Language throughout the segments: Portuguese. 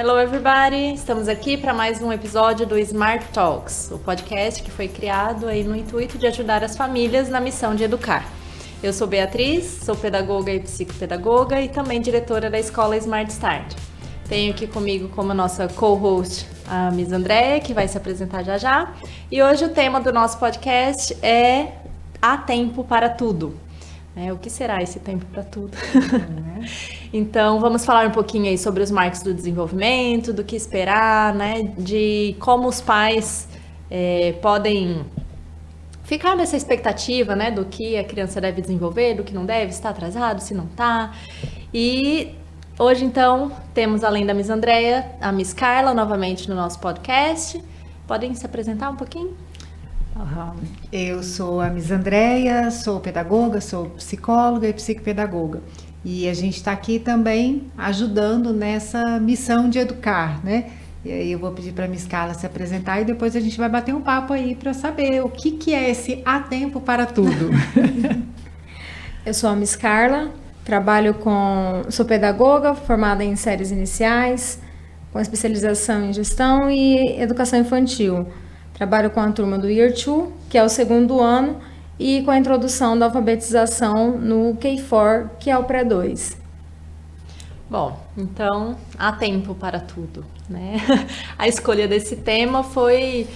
Hello everybody! Estamos aqui para mais um episódio do Smart Talks, o podcast que foi criado aí no intuito de ajudar as famílias na missão de educar. Eu sou Beatriz, sou pedagoga e psicopedagoga e também diretora da escola Smart Start. Tenho aqui comigo como nossa co-host a Miss Andréia, que vai se apresentar já já. E hoje o tema do nosso podcast é Há Tempo para Tudo. O que será esse tempo para tudo? Então, vamos falar um pouquinho aí sobre os marcos do desenvolvimento, do que esperar, né? De como os pais podem ficar nessa expectativa, né? Do que a criança deve desenvolver, do que não deve, se está atrasado, se não está. E hoje, então, temos, além da Miss Andréia, a Miss Carla, novamente no nosso podcast. Podem se apresentar um pouquinho? Eu sou a Miss Andréia, sou pedagoga, sou psicóloga e psicopedagoga. E a gente está aqui também ajudando nessa missão de educar, né? E aí eu vou pedir para a Miss Carla se apresentar e depois a gente vai bater um papo aí para saber o que é esse Há Tempo para Tudo. Eu sou a Miss Carla, sou pedagoga formada em séries iniciais, com especialização em gestão e educação infantil. Trabalho com a turma do Year 2, que é o segundo ano, e com a introdução da alfabetização no K4, que é o pré-2. Bom, então, há tempo para tudo, né? A escolha desse tema foi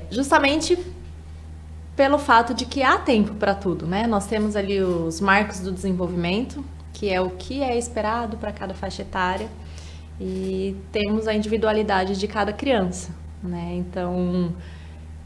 justamente pelo fato de que há tempo para tudo, né? Nós temos ali os marcos do desenvolvimento, que é o que é esperado para cada faixa etária, e temos a individualidade de cada criança, né? Então,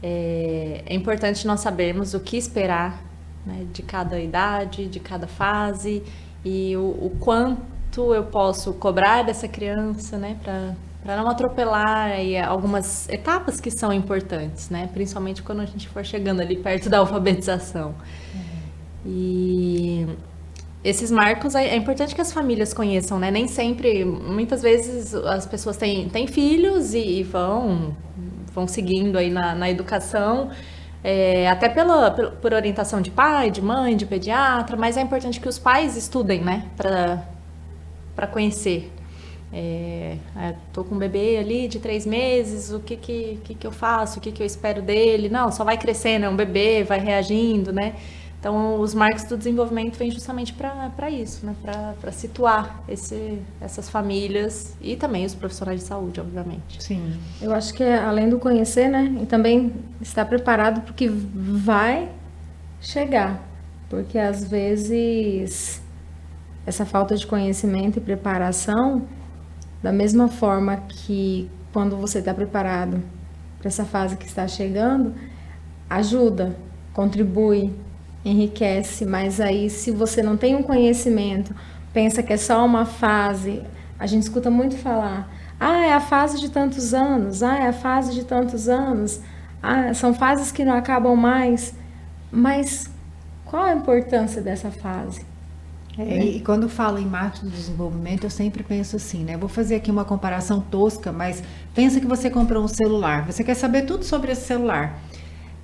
é importante nós sabermos o que esperar, né, de cada idade, de cada fase, e o quanto eu posso cobrar dessa criança, né, para não atropelar aí algumas etapas que são importantes, né, principalmente quando a gente for chegando ali perto da alfabetização. E esses marcos é importante que as famílias conheçam, né? Nem sempre, muitas vezes as pessoas têm filhos e vão seguindo aí na educação, até por orientação de pai, de mãe, de pediatra, mas é importante que os pais estudem, né? Para conhecer. Tô com um bebê ali de 3 meses, o que eu faço, o que eu espero dele? Não, só vai crescendo, é um bebê, vai reagindo, né? Então, os marcos do desenvolvimento vêm justamente para isso, né? Para situar essas famílias e também os profissionais de saúde, obviamente. Sim. Eu acho que além do conhecer, né? E também estar preparado para o que vai chegar. Porque às vezes essa falta de conhecimento e preparação, da mesma forma que quando você está preparado para essa fase que está chegando, ajuda, contribui, enriquece, mas aí se você não tem um conhecimento, pensa que é só uma fase, a gente escuta muito falar, é a fase de tantos anos, é a fase de tantos anos, são fases que não acabam mais, mas qual a importância dessa fase? E quando falo em marcos do desenvolvimento, eu sempre penso assim, né? Vou fazer aqui uma comparação tosca, mas pensa que você comprou um celular, você quer saber tudo sobre esse celular.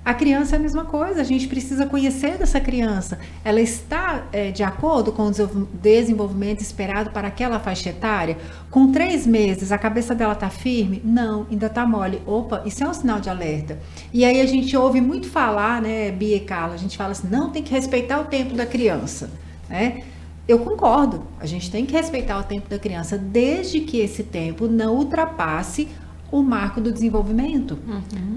A criança é a mesma coisa, a gente precisa conhecer dessa criança. Ela está de acordo com o desenvolvimento esperado para aquela faixa etária? Com 3 meses, a cabeça dela está firme? Não, ainda está mole. Opa, isso é um sinal de alerta. E aí a gente ouve muito falar, né, Bia e Carla, a gente fala assim, não, tem que respeitar o tempo da criança, né? Eu concordo, a gente tem que respeitar o tempo da criança, desde que esse tempo não ultrapasse o marco do desenvolvimento.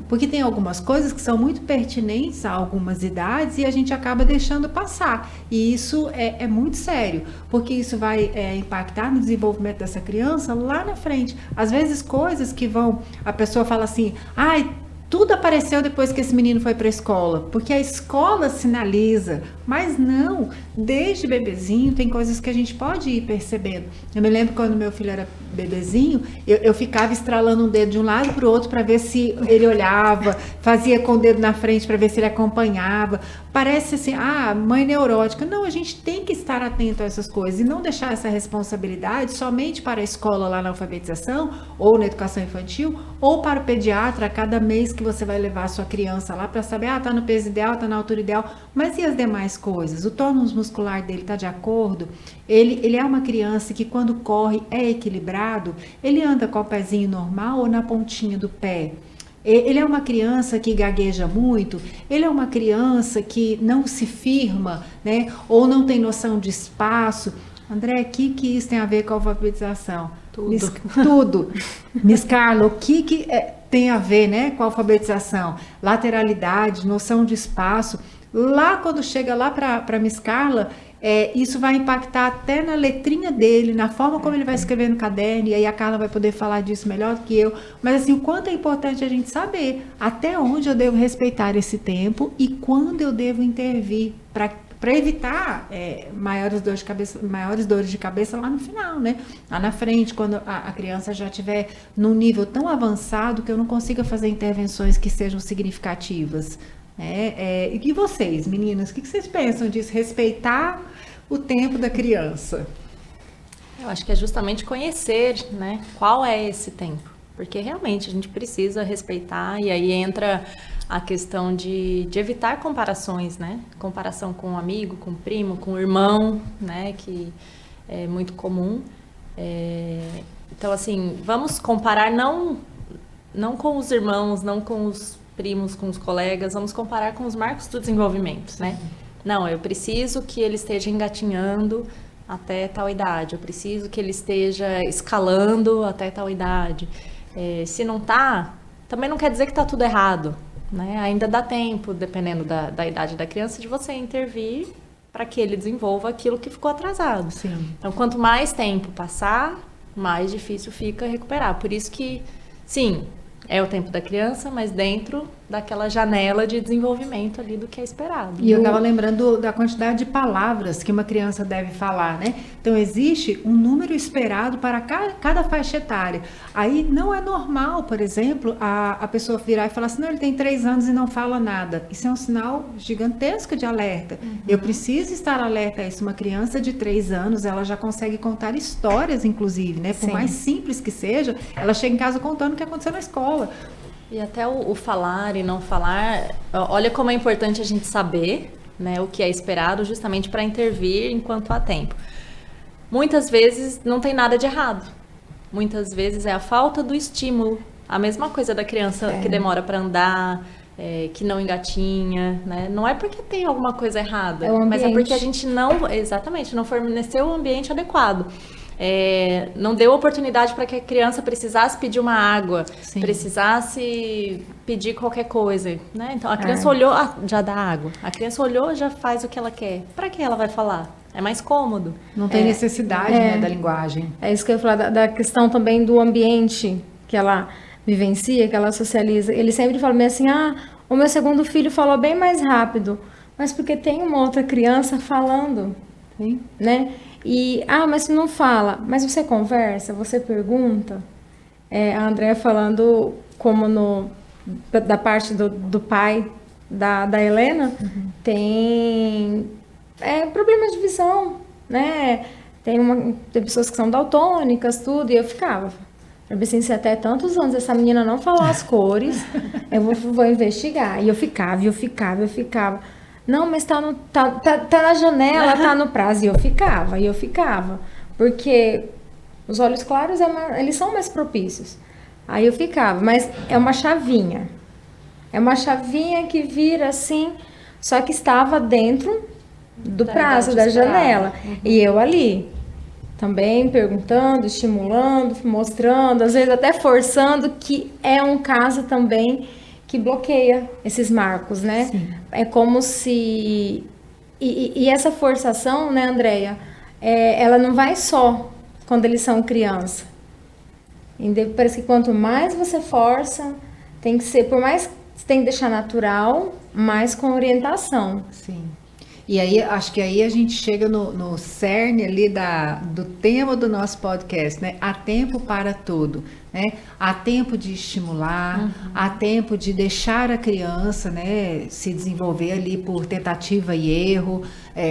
Porque tem algumas coisas que são muito pertinentes a algumas idades e a gente acaba deixando passar. E isso é muito sério, porque isso vai impactar no desenvolvimento dessa criança lá na frente. Às vezes coisas que a pessoa fala assim, tudo apareceu depois que esse menino foi para a escola, porque a escola sinaliza, mas não, desde bebezinho tem coisas que a gente pode ir percebendo. Eu me lembro quando meu filho era bebezinho, eu ficava estralando um dedo de um lado para o outro para ver se ele olhava, fazia com o dedo na frente para ver se ele acompanhava. Parece assim, mãe neurótica. Não, a gente tem que estar atento a essas coisas e não deixar essa responsabilidade somente para a escola lá na alfabetização ou na educação infantil ou para o pediatra a cada mês que você vai levar a sua criança lá para saber, tá no peso ideal, tá na altura ideal, mas e as demais coisas? O tônus muscular dele tá de acordo? Ele é uma criança que quando corre é equilibrado? parado, ele anda com o pezinho normal ou na pontinha do pé? Ele é uma criança que gagueja muito? Ele é uma criança que não se firma, né? Ou não tem noção de espaço? André, o que isso tem a ver com a alfabetização? Tudo. Miss Carla, o que tem a ver, né, com a alfabetização? Lateralidade, noção de espaço. Lá, quando chega lá para Miss Carla, isso vai impactar até na letrinha dele, na forma como ele vai escrever no caderno, e aí a Carla vai poder falar disso melhor do que eu. Mas assim, o quanto é importante a gente saber até onde eu devo respeitar esse tempo e quando eu devo intervir para evitar maiores dores de cabeça lá no final, né? Lá na frente, quando a criança já estiver num nível tão avançado que eu não consiga fazer intervenções que sejam significativas. E vocês, meninas, o que vocês pensam disso? Respeitar o tempo da criança? Eu acho que é justamente conhecer, né, qual é esse tempo. Porque realmente a gente precisa respeitar, e aí entra a questão de evitar comparações, né? Comparação com um amigo, com um primo, com um irmão, né? Que é muito comum. Então, assim, vamos comparar não com os irmãos, não com os primos, com os colegas, vamos comparar com os marcos do desenvolvimento, né? Não, eu preciso que ele esteja engatinhando até tal idade, eu preciso que ele esteja escalando até tal idade. Se não tá, também não quer dizer que tá tudo errado, né? Ainda dá tempo, dependendo da idade da criança, de você intervir para que ele desenvolva aquilo que ficou atrasado. Sim. Então, quanto mais tempo passar, mais difícil fica recuperar. Por isso que, sim, é o tempo da criança, mas dentro daquela janela de desenvolvimento ali do que é esperado. E eu estava lembrando da quantidade de palavras que uma criança deve falar, né? Então, existe um número esperado para cada faixa etária. Aí, não é normal, por exemplo, a pessoa virar e falar assim, não, ele tem 3 anos e não fala nada. Isso é um sinal gigantesco de alerta. Eu preciso estar alerta a isso. Uma criança de 3 anos, ela já consegue contar histórias, inclusive, né? Por mais simples que seja, ela chega em casa contando o que aconteceu na escola. E até o falar e não falar, olha como é importante a gente saber, né, o que é esperado justamente para intervir enquanto há tempo. Muitas vezes não tem nada de errado. Muitas vezes é a falta do estímulo. A mesma coisa da criança que demora para andar, que não engatinha, né? Não é porque tem alguma coisa errada, mas é porque a gente não forneceu o ambiente adequado. Não deu oportunidade para que a criança precisasse pedir uma água, precisasse pedir qualquer coisa, né? Então a criança olhou, já dá água. A criança olhou, já faz o que ela quer. Para que ela vai falar? É mais cômodo. Não tem necessidade, né, da linguagem. É isso que eu ia falar, da questão também do ambiente que ela vivencia, que ela socializa. Ele sempre fala bem assim, o meu segundo filho falou bem mais rápido, mas porque tem uma outra criança falando, né? Mas se não fala, mas você conversa, você pergunta. A Andréa falando como da parte do pai da Helena, tem problema de visão, né? Tem pessoas que são daltônicas, tudo, e eu ficava. Assim, se até tantos anos essa menina não falar as cores, eu vou investigar. E eu ficava. Não, mas tá na janela, tá no prazo. E eu ficava. Porque os olhos claros, eles são mais propícios. Aí eu ficava, mas é uma chavinha. É uma chavinha que vira assim, só que estava dentro do prazo da janela. E eu ali, também perguntando, estimulando, mostrando, às vezes até forçando, que é um caso também que bloqueia esses marcos, né? Sim. É como se... E essa forçação, né, Andréia, ela não vai só quando eles são criança. Parece que quanto mais você força, tem que ser, por mais que você tem que deixar natural, mas com orientação. Sim. E aí, acho que aí a gente chega no cerne ali do tema do nosso podcast, né? Há tempo para tudo, né? Há tempo de estimular, há tempo de deixar a criança, né, se desenvolver ali por tentativa e erro.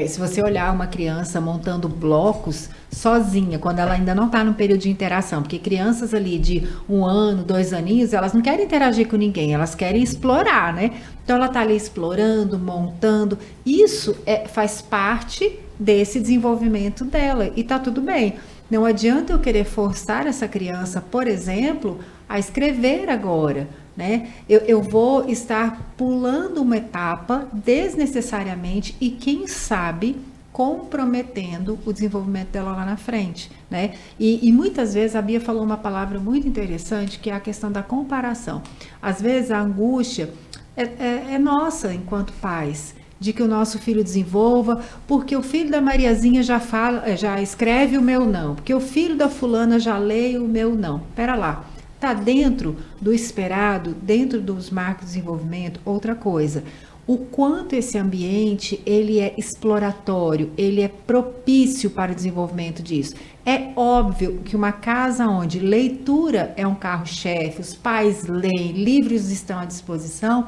Se você olhar uma criança montando blocos sozinha, quando ela ainda não está no período de interação, porque crianças ali de 1 ano, 2 aninhos, elas não querem interagir com ninguém, elas querem explorar, né? Então ela está ali explorando, montando. Isso faz parte desse desenvolvimento dela e tá tudo bem. Não adianta eu querer forçar essa criança, por exemplo, a escrever agora, né? Eu vou estar pulando uma etapa desnecessariamente e, quem sabe, comprometendo o desenvolvimento dela lá na frente, né? E muitas vezes a Bia falou uma palavra muito interessante, que é a questão da comparação. Às vezes a angústia é nossa enquanto pais, de que o nosso filho desenvolva, porque o filho da Mariazinha já escreve o meu não, porque o filho da fulana já lê o meu não. Pera lá, tá dentro do esperado, dentro dos marcos de desenvolvimento, outra coisa. O quanto esse ambiente, ele é exploratório, ele é propício para o desenvolvimento disso. É óbvio que uma casa onde leitura é um carro-chefe, os pais leem, livros estão à disposição,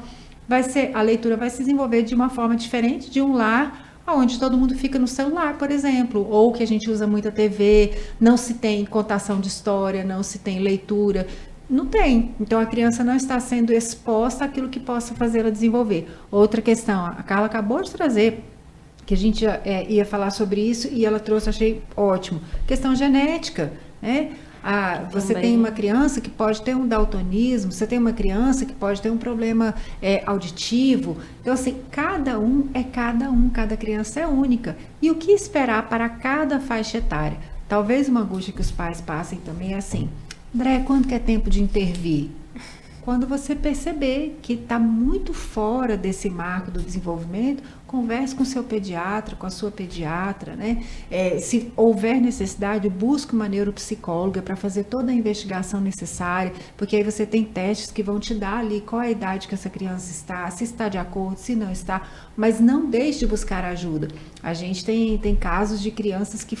a leitura vai se desenvolver de uma forma diferente de um lar onde todo mundo fica no celular, por exemplo, ou que a gente usa muita TV, não se tem contação de história, não se tem leitura, não tem. Então a criança não está sendo exposta àquilo que possa fazê-la desenvolver. Outra questão, a Carla acabou de trazer, que a gente ia falar sobre isso e ela trouxe, achei ótimo, questão genética, né? Você tem uma criança que pode ter um daltonismo, você tem uma criança que pode ter um problema auditivo. Então, assim, cada um é cada um, cada criança é única. E o que esperar para cada faixa etária? Talvez uma angústia que os pais passem também é assim: André, quando que é tempo de intervir? Quando você perceber que está muito fora desse marco do desenvolvimento, converse com seu pediatra, com a sua pediatra, né? Se houver necessidade, busque uma neuropsicóloga para fazer toda a investigação necessária, porque aí você tem testes que vão te dar ali qual é a idade que essa criança está, se está de acordo, se não está, mas não deixe de buscar ajuda. A gente tem casos de crianças que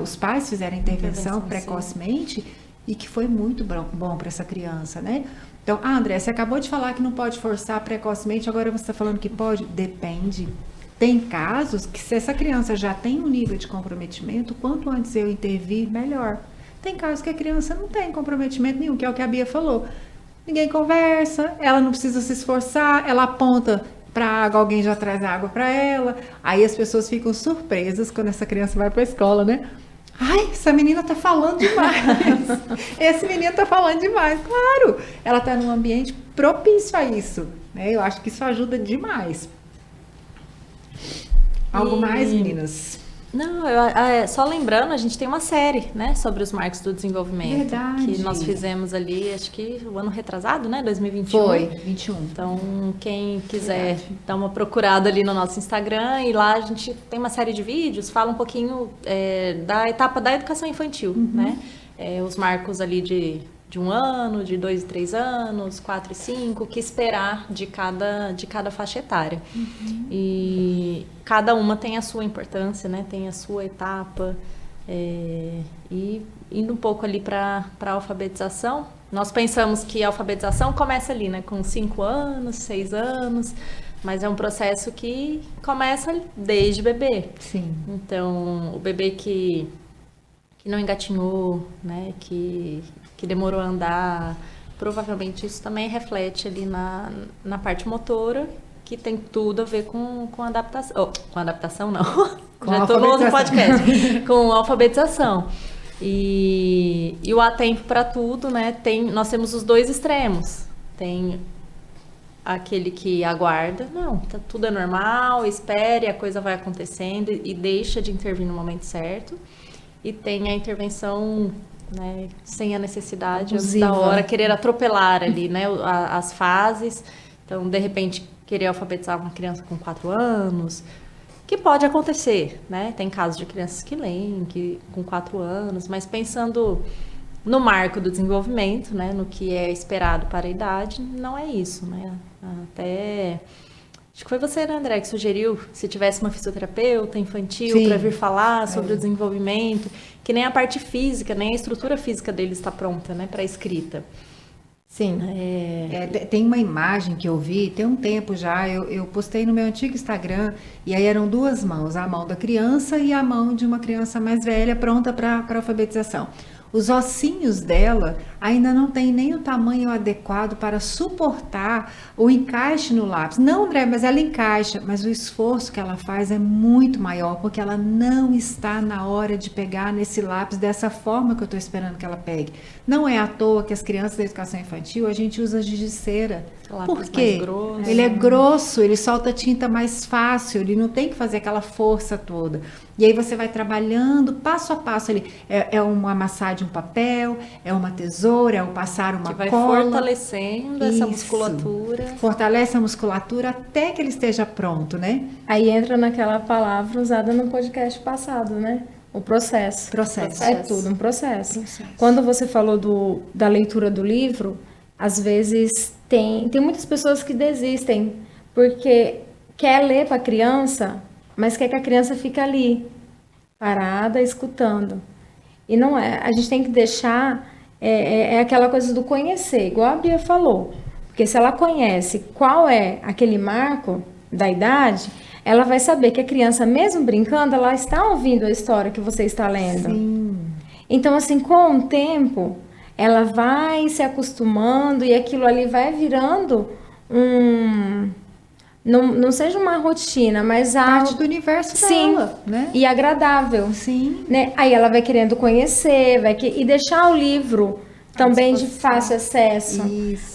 os pais fizeram intervenção precocemente e que foi muito bom para essa criança, né? Então, André, você acabou de falar que não pode forçar precocemente, agora você está falando que pode? Depende. Tem casos que, se essa criança já tem um nível de comprometimento, quanto antes eu intervir, melhor. Tem casos que a criança não tem comprometimento nenhum, que é o que a Bia falou. Ninguém conversa, ela não precisa se esforçar, ela aponta para água, alguém já traz água para ela. Aí as pessoas ficam surpresas quando essa criança vai para a escola, né? Ai, essa menina tá falando demais. Esse menino tá falando demais. Claro, ela tá num ambiente propício a isso, né? Eu acho que isso ajuda demais. Algo mais, meninas? Não, só lembrando, a gente tem uma série, né, sobre os marcos do desenvolvimento. Verdade. Que nós fizemos ali, acho que o ano retrasado, né, 2021. Foi, 21. Então, quem quiser dar uma procurada ali no nosso Instagram, e lá a gente tem uma série de vídeos, fala um pouquinho da etapa da educação infantil, né? Os marcos ali de 1 ano, de 2 e 3 anos, 4 e 5, o que esperar de cada faixa etária. E cada uma tem a sua importância, né? Tem a sua etapa. E indo um pouco ali para a alfabetização, nós pensamos que a alfabetização começa ali, né? Com 5 anos, 6 anos, mas é um processo que começa desde bebê. Sim. Então, o bebê que não engatinhou, né? Que demorou a andar, provavelmente isso também reflete ali na parte motora, que tem tudo a ver com adaptação. Com adaptação, não. Já estou no outro podcast. Com alfabetização. E o há tempo para tudo, né? Nós temos os dois extremos. Tem aquele que aguarda, não, tudo é normal, espere, a coisa vai acontecendo e deixa de intervir no momento certo. E tem a intervenção, né, sem a necessidade antes da hora, querer atropelar ali, né, as fases. Então, de repente, querer alfabetizar uma criança com 4 anos, que pode acontecer, né? Tem casos de crianças que leem com 4 anos, mas pensando no marco do desenvolvimento, né, no que é esperado para a idade, não é isso, né? Até acho que foi você, né, André, que sugeriu se tivesse uma fisioterapeuta infantil para vir falar sobre o desenvolvimento, que nem a parte física, nem a estrutura física dele está pronta, né, para escrita. Sim. Tem uma imagem que eu vi, tem um tempo já, eu postei no meu antigo Instagram, e aí eram 2 mãos, a mão da criança e a mão de uma criança mais velha pronta para alfabetização. Os ossinhos dela ainda não tem nem o tamanho adequado para suportar o encaixe no lápis. Não, André, mas ela encaixa, mas o esforço que ela faz é muito maior, porque ela não está na hora de pegar nesse lápis dessa forma que eu estou esperando que ela pegue. Não é à toa que as crianças da educação infantil, a gente usa giz de cera. Por quê? Ele é grosso, ele solta tinta mais fácil, ele não tem que fazer aquela força toda. E aí você vai trabalhando passo a passo ali. É uma amassar de um papel, é uma tesoura, é o passar uma cola. Que vai fortalecendo essa musculatura. Fortalece a musculatura até que ele esteja pronto, né? Aí entra naquela palavra usada no podcast passado, né? O processo. É tudo um processo. Quando você falou da leitura do livro, às vezes tem muitas pessoas que desistem porque quer ler para a criança, mas quer que a criança fique ali, parada, escutando. E não é. A gente tem que deixar aquela coisa do conhecer, igual a Bia falou. Porque se ela conhece qual é aquele marco da idade, ela vai saber que a criança, mesmo brincando, ela está ouvindo a história que você está lendo. Sim. Então, assim, com o tempo, ela vai se acostumando e aquilo ali vai virando não seja uma rotina, mas parte do universo dela, né? E agradável. Sim. Né? Aí ela vai querendo conhecer, e deixar o livro também de fácil acesso,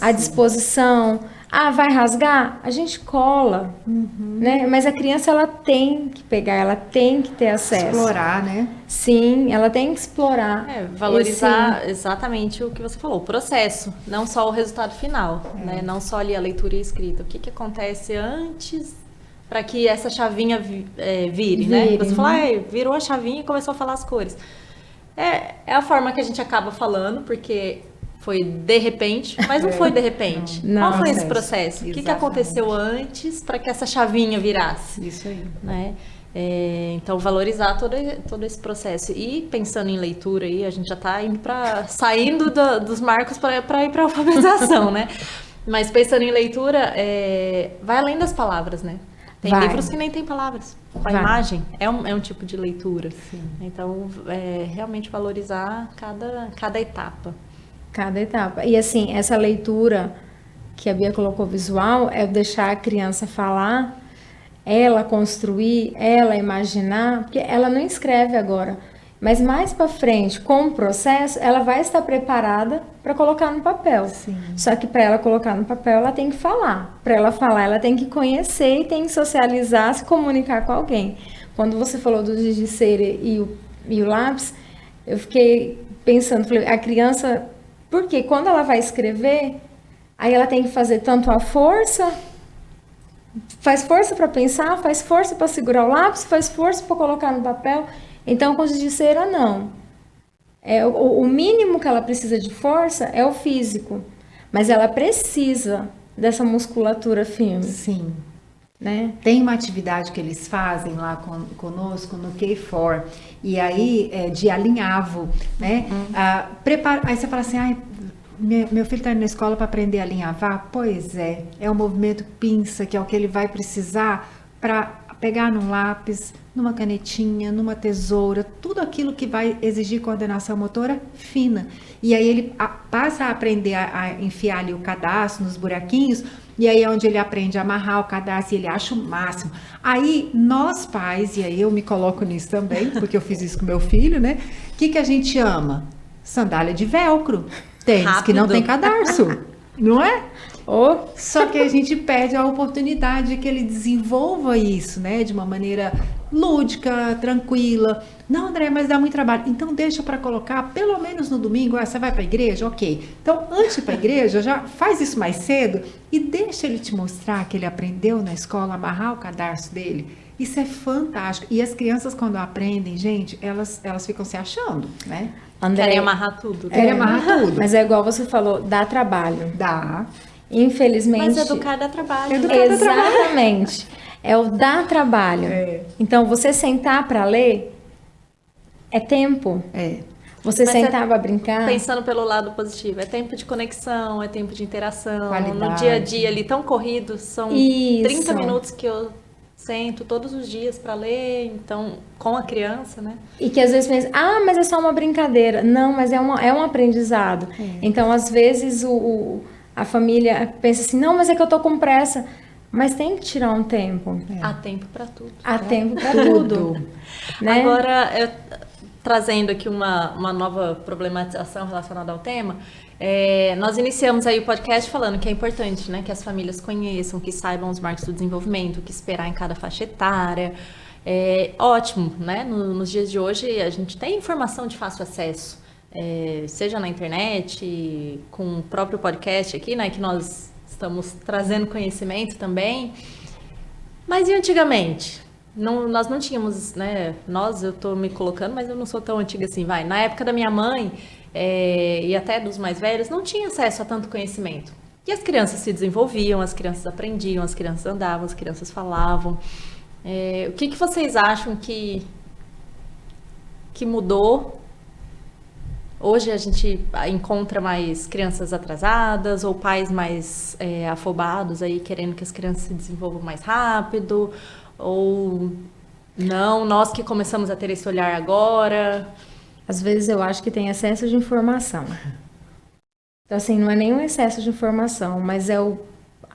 à disposição. Ah, vai rasgar? A gente cola, né? Mas a criança, ela tem que pegar, ela tem que ter acesso. Explorar, né? Sim, ela tem que explorar. Valorizar exatamente o que você falou, o processo, não só o resultado final, né? Não só ali a leitura e a escrita. O que acontece antes para que essa chavinha vire, né? Você falou, virou a chavinha e começou a falar as cores. É a forma que a gente acaba falando, porque foi de repente, mas não foi de repente. Não. Qual foi esse processo? O que aconteceu antes para que essa chavinha virasse? Isso aí. Né? Então, valorizar todo esse processo. E pensando em leitura, aí, a gente já está saindo dos marcos para ir para a alfabetização, né? Mas pensando em leitura, vai além das palavras, né? Tem livros que nem tem palavras. A imagem é um tipo de leitura. Sim. Então, realmente valorizar cada etapa. Cada etapa. E assim, essa leitura que a Bia colocou visual é deixar a criança falar, ela construir, ela imaginar, porque ela não escreve agora. Mas mais para frente, com o processo, ela vai estar preparada para colocar no papel. Sim. Só que para ela colocar no papel, ela tem que falar. Para ela falar, ela tem que conhecer e tem que socializar, se comunicar com alguém. Quando você falou do giz de cera e o lápis, eu fiquei pensando, falei, a criança, porque quando ela vai escrever, aí ela tem que fazer tanto a força, faz força para pensar, faz força para segurar o lápis, faz força para colocar no papel. Então, com giz de cera, não. O mínimo que ela precisa de força é o físico. Mas ela precisa dessa musculatura firme. Sim. Né? Tem uma atividade que eles fazem lá conosco no K4. E aí, de alinhavo, né? Aí você fala assim, meu filho está indo na escola para aprender a alinhavar? Pois é um movimento pinça, que é o que ele vai precisar para pegar num lápis, numa canetinha, numa tesoura, tudo aquilo que vai exigir coordenação motora fina. E aí ele passa a aprender a enfiar ali o cadastro nos buraquinhos, e aí é onde ele aprende a amarrar o cadastro, e ele acha o máximo. Aí nós pais, e aí eu me coloco nisso também, porque eu fiz isso com meu filho, né? O que a gente ama? Sandália de velcro, tênis que não tem cadarço, não é? Só que a gente perde a oportunidade de que ele desenvolva isso, né? De uma maneira lúdica, tranquila. Não, André, mas dá muito trabalho. Então deixa para colocar, pelo menos no domingo. Você vai para a igreja? Ok. Então, antes de ir para a igreja, já faz isso mais cedo e deixa ele te mostrar que ele aprendeu na escola a amarrar o cadarço dele. Isso é fantástico. E as crianças, quando aprendem, gente, elas ficam se achando, né? André, querem amarrar tudo. Querem amarrar tudo. Mas é igual você falou, dá trabalho. Dá. Infelizmente. Mas educar dá trabalho. Exatamente. É o dar trabalho. Então, você sentar para ler é tempo. Você sentar para brincar. Pensando pelo lado positivo, é tempo de conexão, é tempo de interação. Qualidade. No dia a dia ali tão corrido, são Isso. 30 minutos que eu sento todos os dias para ler, então, com a criança, né? E que às vezes pensa, mas é só uma brincadeira. Não, mas é um aprendizado. Então, às vezes, a família pensa assim, não, mas é que eu tô com pressa. Mas tem que tirar um tempo. Há tempo para tudo. Há tempo para tudo. Né? Agora, trazendo aqui uma nova problematização relacionada ao tema, nós iniciamos aí o podcast falando que é importante, né, que as famílias conheçam, que saibam os marcos do desenvolvimento, o que esperar em cada faixa etária. Ótimo, né? Nos dias de hoje a gente tem informação de fácil acesso, seja na internet, com o próprio podcast aqui, né, que nós estamos trazendo conhecimento também. Mas e antigamente? Nós não tínhamos, né? Eu estou me colocando, mas eu não sou tão antiga assim, vai. Na época da minha mãe, e até dos mais velhos, não tinha acesso a tanto conhecimento. E as crianças se desenvolviam, as crianças aprendiam, as crianças andavam, as crianças falavam. O que vocês acham que mudou? Hoje a gente encontra mais crianças atrasadas ou pais mais afobados aí, querendo que as crianças se desenvolvam mais rápido, ou não, nós que começamos a ter esse olhar agora. Às vezes eu acho que tem excesso de informação. Então, assim, não é nenhum excesso de informação, mas é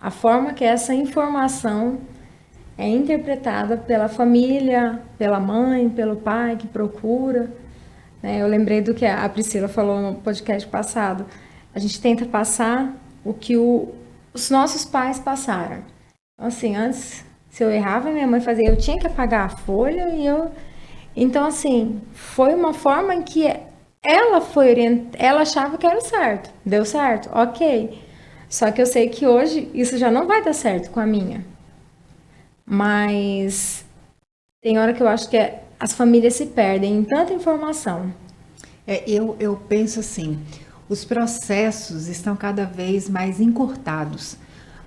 a forma que essa informação é interpretada pela família, pela mãe, pelo pai que procura. Eu lembrei do que a Priscila falou no podcast passado. A gente tenta passar o que os nossos pais passaram. Então, assim, antes, se eu errava, minha mãe fazia, eu tinha que apagar a folha Então, assim, foi uma forma em que ela achava que era certo. Deu certo? Ok. Só que eu sei que hoje isso já não vai dar certo com a minha. Mas tem hora que eu acho que as famílias se perdem em tanta informação. Eu penso assim, os processos estão cada vez mais encurtados.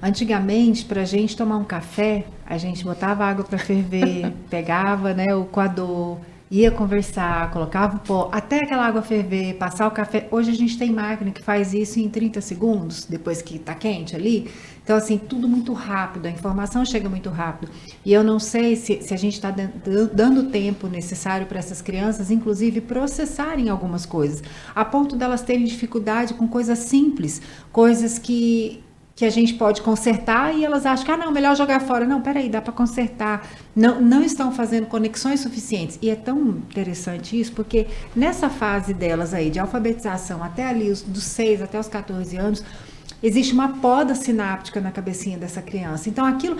Antigamente, para a gente tomar um café, a gente botava água para ferver, pegava, né, o coador, ia conversar, colocava o pó, até aquela água ferver, passar o café. Hoje a gente tem máquina que faz isso em 30 segundos, depois que está quente ali. Então, assim, tudo muito rápido, a informação chega muito rápido. E eu não sei se a gente está dando o tempo necessário para essas crianças, inclusive, processarem algumas coisas, a ponto delas terem dificuldade com coisas simples, coisas que a gente pode consertar e elas acham que, não, melhor jogar fora. Não, peraí, dá para consertar. Não estão fazendo conexões suficientes. E é tão interessante isso, porque nessa fase delas aí, de alfabetização, até ali, dos 6 até os 14 anos, existe uma poda sináptica na cabecinha dessa criança. Então, aquilo,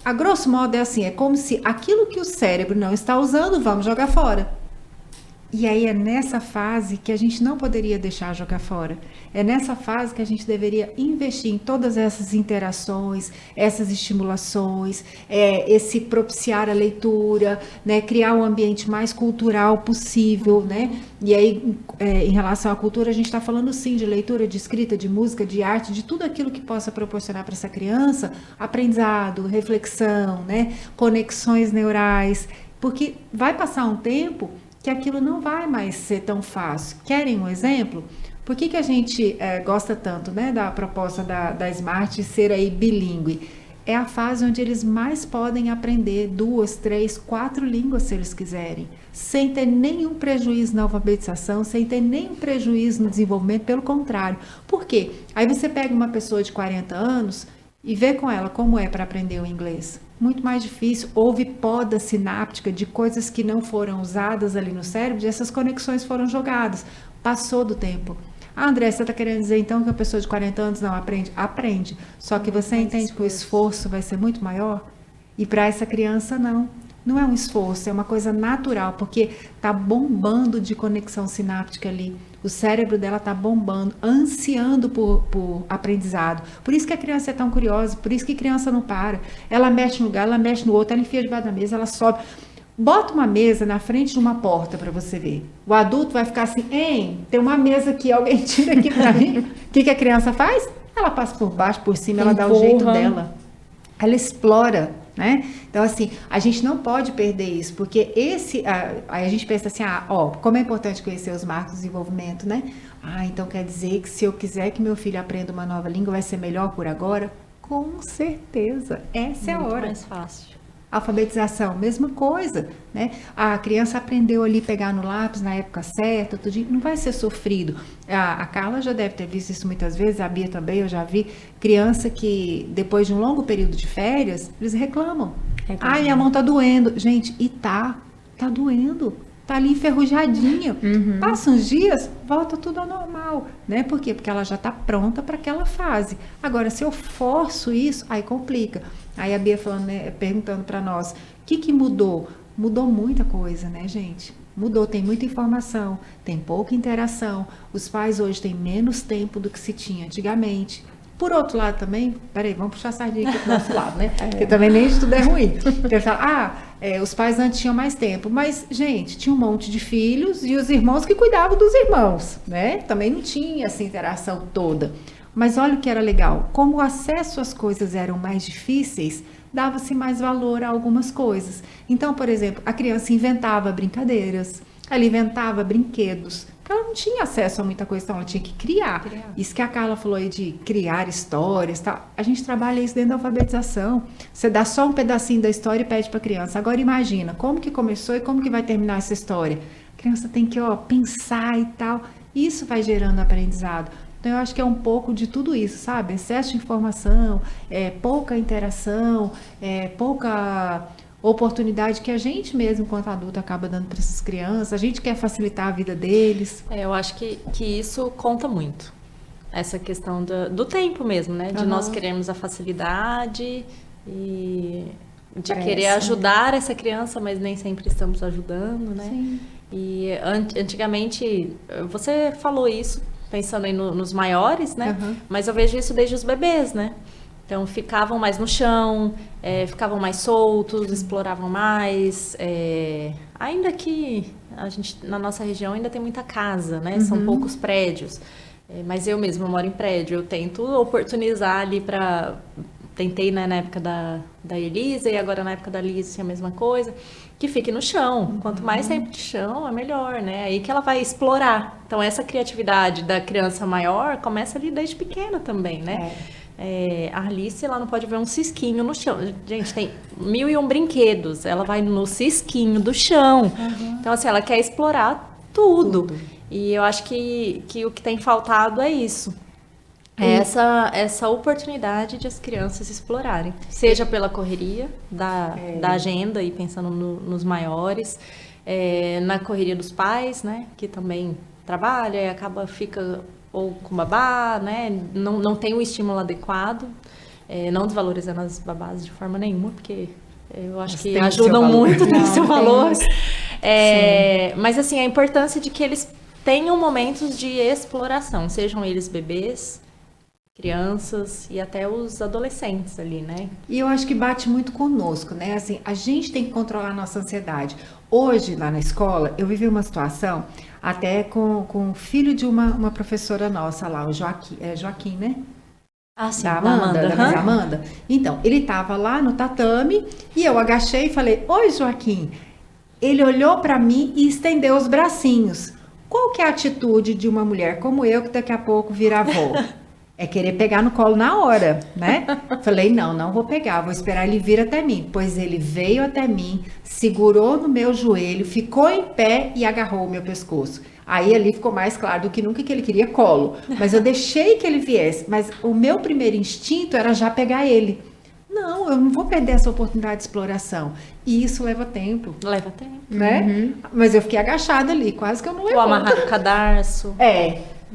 a grosso modo, é assim, é como se aquilo que o cérebro não está usando, vamos jogar fora. E aí é nessa fase que a gente não poderia deixar jogar fora. É nessa fase que a gente deveria investir em todas essas interações, essas estimulações, esse propiciar a leitura, né, criar um ambiente mais cultural possível, né? E aí, em relação à cultura, a gente está falando sim de leitura, de escrita, de música, de arte, de tudo aquilo que possa proporcionar para essa criança aprendizado, reflexão, né, conexões neurais, porque vai passar um tempo que aquilo não vai mais ser tão fácil. Querem um exemplo? Por que a gente gosta tanto, né, da proposta da Smart ser aí bilíngue? É a fase onde eles mais podem aprender 2, 3, 4 línguas, se eles quiserem, sem ter nenhum prejuízo na alfabetização, sem ter nenhum prejuízo no desenvolvimento, pelo contrário. Por quê? Aí você pega uma pessoa de 40 anos e vê com ela como é para aprender o inglês. Muito mais difícil, houve poda sináptica de coisas que não foram usadas ali no cérebro, e essas conexões foram jogadas, passou do tempo. André, você está querendo dizer então que a pessoa de 40 anos não aprende? Aprende, só que você entende que o esforço vai ser muito maior? E para essa criança não é um esforço, é uma coisa natural, porque está bombando de conexão sináptica ali. O cérebro dela está bombando, ansiando por aprendizado. Por isso que a criança é tão curiosa, por isso que a criança não para. Ela mexe no lugar, ela mexe no outro, ela enfia debaixo da mesa, ela sobe. Bota uma mesa na frente de uma porta para você ver. O adulto vai ficar assim, tem uma mesa aqui, alguém tira aqui para mim. O que a criança faz? Ela passa por baixo, por cima, ela dá o jeito dela. Ela explora, né? Então, assim, a gente não pode perder isso, porque aí a gente pensa assim, como é importante conhecer os marcos de desenvolvimento, né? Então quer dizer que se eu quiser que meu filho aprenda uma nova língua, vai ser melhor por agora? Com certeza, essa é a hora. Mais fácil. Alfabetização, mesma coisa, né? A criança aprendeu ali pegar no lápis na época certa, tudo, não vai ser sofrido. A Carla já deve ter visto isso muitas vezes, a Bia também, eu já vi criança que depois de um longo período de férias, eles reclamam. Ai, minha mão tá doendo. Gente, e tá doendo. Tá ali enferrujadinha. Passa uns dias, volta tudo ao normal, né? Por quê? Porque ela já tá pronta para aquela fase. Agora, se eu forço isso, aí complica. Aí a Bia falando, né, perguntando para nós, o que mudou? Mudou muita coisa, né, gente? Mudou, tem muita informação, tem pouca interação. Os pais hoje têm menos tempo do que se tinha antigamente. Por outro lado também, peraí, vamos puxar a sardinha aqui pro nosso lado, né? Porque também nem isso tudo é ruim. Porque fala, os pais antes tinham mais tempo. Mas, gente, tinha um monte de filhos e os irmãos que cuidavam dos irmãos, né? Também não tinha essa interação toda. Mas olha o que era legal. Como o acesso às coisas eram mais difíceis, dava-se mais valor a algumas coisas. Então, por exemplo, a criança inventava brincadeiras, ela inventava brinquedos. Ela não tinha acesso a muita coisa, então ela tinha que criar. Isso que a Carla falou aí de criar histórias, tá? A gente trabalha isso dentro da alfabetização. Você dá só um pedacinho da história e pede para a criança. Agora imagina, como que começou e como que vai terminar essa história? A criança tem que, pensar e tal. Isso vai gerando aprendizado. Então, eu acho que é um pouco de tudo isso, sabe? Excesso de informação, pouca interação, pouca oportunidade que a gente mesmo, enquanto adulto, acaba dando para essas crianças. A gente quer facilitar a vida deles. Eu acho que isso conta muito. Essa questão do tempo mesmo, né? De nós queremos a facilidade e de querer ajudar essa criança, mas nem sempre estamos ajudando, né? Sim. E antigamente, você falou isso, pensando aí nos maiores, né? Mas eu vejo isso desde os bebês, né? Então, ficavam mais no chão, ficavam mais soltos, exploravam mais. Ainda que a gente, na nossa região, ainda tem muita casa, né? São poucos prédios. Mas eu mesma moro em prédio. Eu tento oportunizar ali para... Tentei, né, na época da Elisa e agora na época da Alice a mesma coisa. Que fique no chão. Quanto mais tempo de chão, é melhor, né? Aí que ela vai explorar. Então, essa criatividade da criança maior começa ali desde pequena também, né? A Alice, ela não pode ver um cisquinho no chão. Gente, tem 1001 brinquedos. Ela vai no cisquinho do chão. Então, assim, ela quer explorar tudo. E eu acho que o que tem faltado é isso. Essa oportunidade de as crianças explorarem. Seja pela correria da agenda e pensando nos maiores. Na correria dos pais, né? Que também trabalha e fica... ou com babá, né? Não tem o estímulo adequado, não desvalorizando as babás de forma nenhuma, porque eu acho que ajudam muito, tem seu valor. Mas assim, a importância de que eles tenham momentos de exploração, sejam eles bebês, crianças e até os adolescentes ali, né? E eu acho que bate muito conosco, né? Assim, a gente tem que controlar a nossa ansiedade. Hoje, lá na escola, eu vivi uma situação até com o filho de uma professora nossa lá, o Joaquim. É Joaquim, né? Ah, sim, da Amanda. Da Miss Amanda. Então, ele estava lá no tatame e eu agachei e falei, oi, Joaquim. Ele olhou para mim e estendeu os bracinhos. Qual que é a atitude de uma mulher como eu, que daqui a pouco vira avó? É querer pegar no colo na hora, né? Falei, não vou pegar, vou esperar ele vir até mim. Pois ele veio até mim, segurou no meu joelho, ficou em pé e agarrou o meu pescoço. Aí ali ficou mais claro do que nunca que ele queria colo. Mas eu deixei que ele viesse. Mas o meu primeiro instinto era já pegar ele. Não, eu não vou perder essa oportunidade de exploração. E isso leva tempo. Leva tempo. Né? Mas eu fiquei agachada ali, quase que eu não levanto. Ou amarrar o cadarço.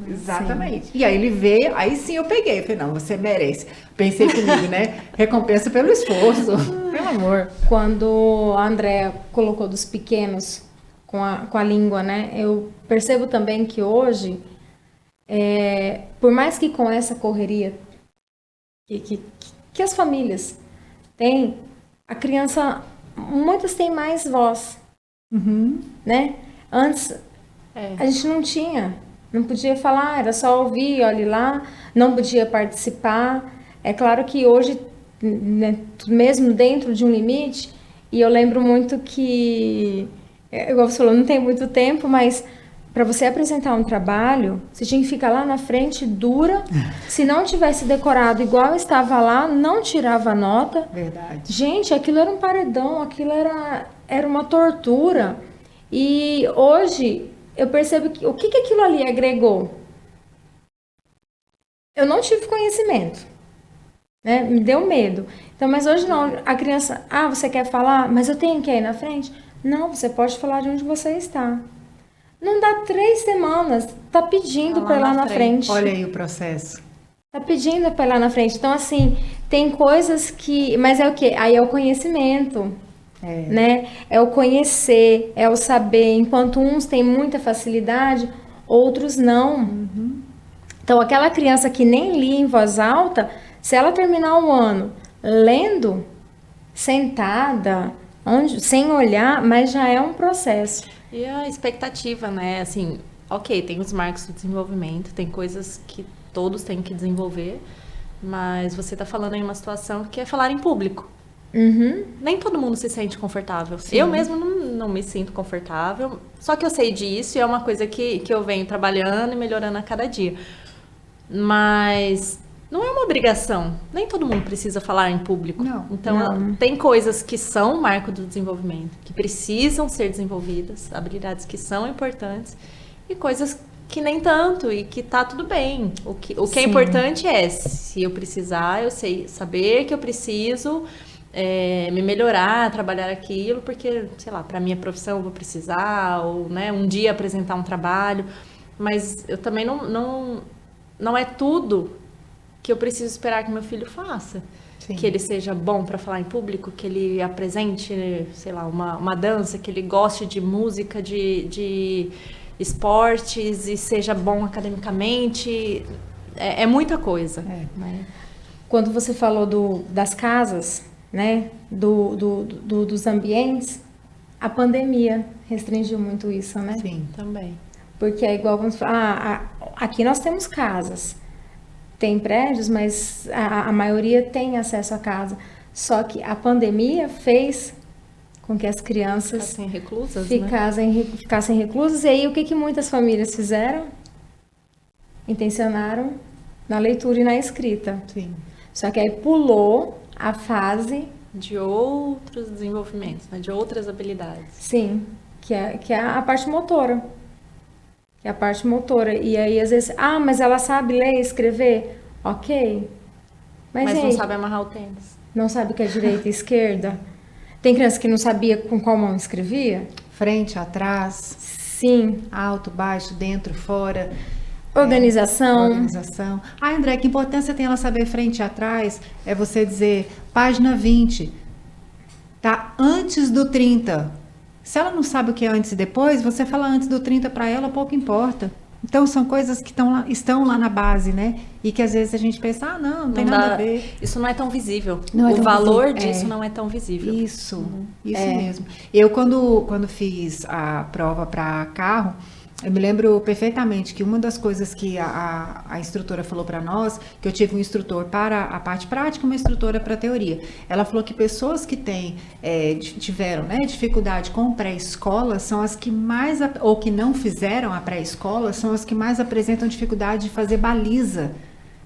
Exatamente. Sim. E aí ele veio, aí sim eu peguei. Falei, não, você merece. Pensei comigo, né? Recompensa pelo esforço. Pelo amor. Quando a Andréa colocou dos pequenos com a língua, né? Eu percebo também que hoje, por mais que com essa correria que as famílias têm, a criança, muitas têm mais voz, né? Antes, a gente não tinha. Não podia falar, era só ouvir, olhe lá, não podia participar. É claro que hoje, né, mesmo dentro de um limite, e eu lembro muito que, igual você falou, não tem muito tempo, mas para você apresentar um trabalho, você tinha que ficar lá na frente, dura. Se não tivesse decorado igual estava lá, não tirava a nota. Verdade. Gente, aquilo era um paredão, aquilo era uma tortura. E hoje eu percebo que o que aquilo ali agregou? Eu não tive conhecimento, né? Me deu medo. Então, mas hoje não, a criança, você quer falar? Mas eu tenho que ir na frente? Não, você pode falar de onde você está. Não dá 3 semanas, tá pedindo para ir lá na frente. Olha aí o processo. Tá pedindo para ir lá na frente. Então, assim, tem coisas que... Mas é o quê? Aí é o conhecimento, né? É o conhecer, é o saber. Enquanto uns têm muita facilidade, outros não. Então, aquela criança que nem lia em voz alta, se ela terminar o ano lendo, sentada, sem olhar, mas já é um processo. E a expectativa, né? Assim, ok, tem os marcos do desenvolvimento, tem coisas que todos têm que desenvolver, mas você está falando em uma situação que é falar em público. Nem todo mundo se sente confortável. Sim. Eu mesmo não me sinto confortável, só que eu sei disso e é uma coisa que eu venho trabalhando e melhorando a cada dia. Mas não é uma obrigação. Nem todo mundo precisa falar em público. Não. Então, tem coisas que são marco do desenvolvimento, que precisam ser desenvolvidas, habilidades que são importantes, e coisas que nem tanto, e que tá tudo bem. O que é importante é, se eu precisar, eu saber que eu preciso me melhorar, trabalhar aquilo, porque, sei lá, para minha profissão eu vou precisar, ou, né, um dia apresentar um trabalho. Mas eu também não é tudo que eu preciso esperar que meu filho faça. Sim. Que ele seja bom para falar em público, que ele apresente, sei lá, uma dança, que ele goste de música, de esportes e seja bom academicamente. É muita coisa. Né? Quando você falou das casas, né, dos ambientes, a pandemia restringiu muito isso, né? Sim, também. Porque é igual, vamos falar, aqui nós temos casas. Tem prédios, mas a maioria tem acesso à casa. Só que a pandemia fez com que as crianças ficassem reclusas. E aí, o que muitas famílias fizeram? Intencionaram na leitura e na escrita. Sim. Só que aí pulou a fase... de outros desenvolvimentos, né? De outras habilidades. Sim, que é a parte motora. É a parte motora. E aí, às vezes, mas ela sabe ler e escrever? Ok. Mas não sabe amarrar o tênis. Não sabe o que é direita e esquerda? Tem criança que não sabia com qual mão escrevia? Frente, atrás. Sim. Alto, baixo, dentro, fora. Organização. Organização. André, que importância tem ela saber frente e atrás? É você dizer, página 20, tá antes do 30. Se ela não sabe o que é antes e depois, você fala antes do 30 para ela, pouco importa. Então, são coisas que estão lá na base, né? E que às vezes a gente pensa, não tem nada a ver. Isso não é tão visível. O valor disso não é tão visível. Isso mesmo. Eu, quando fiz a prova para carro, eu me lembro perfeitamente que uma das coisas que a instrutora falou para nós, que eu tive um instrutor para a parte prática e uma instrutora para a teoria. Ela falou que pessoas que tiveram, né, dificuldade com pré-escola são as que mais, ou que não fizeram a pré-escola, são as que mais apresentam dificuldade de fazer baliza.